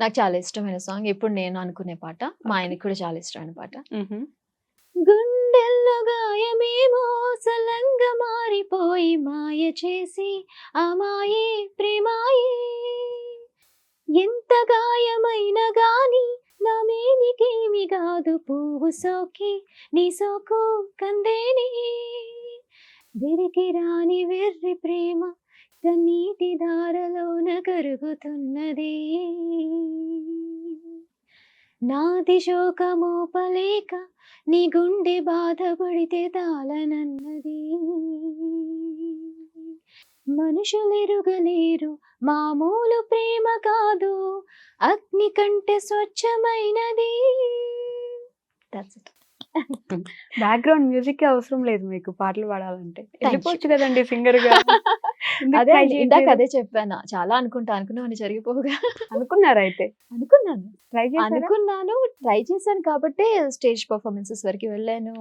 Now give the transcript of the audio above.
నాకు చాలా ఇష్టమైన సాంగ్. ఇప్పుడు నేను అనుకునే పాట. మా ఓకే. ఆయనకి కూడా చాలా ఇష్టమైన పాట. హుహు. గుండెల్లో గాయమేమో సలంగా మారిపోయి మాయ చేసి ఆ మాయే ప్రేమాయే. ఎంత గాయమైనా గాని నా మేనికేమి గాదు పువ్వు సోకి నీ సోకు కందేనే. వెరికి రాని వెర్రి ప్రేమ కన్నీటి ధారలోన కరుగుతున్నది. నాది శోకమోపలేక నీ గుండె బాధపడితే తాళనన్నది. మనుషులెరుగలేరు మామూలు ప్రేమ కాదు అగ్ని కంటే స్వచ్ఛమైనది. That's it. బ్యాక్‌గ్రౌండ్ మ్యూజిక్కే అవసరం లేదు మీకు పాటలు పాడాలంటే. Thank you. ఎళ్ళిపోవచ్చు కదండీ సింగర్‌గా. ఎందుకు అదే ట్రై అండి. ఇందాక చేయట్లేదు? అదే చెప్పాను. చాలా అనుకున్నవన్నీ జరిగిపోవుగా. అనుకున్నారా అయితే? అనుకున్నాను. ట్రై చేసారా? అనుకున్నాను. ట్రై చేశాను కాబట్టే స్టేజ్ పెర్ఫార్మన్సెస్ వరకి వెళ్ళాను.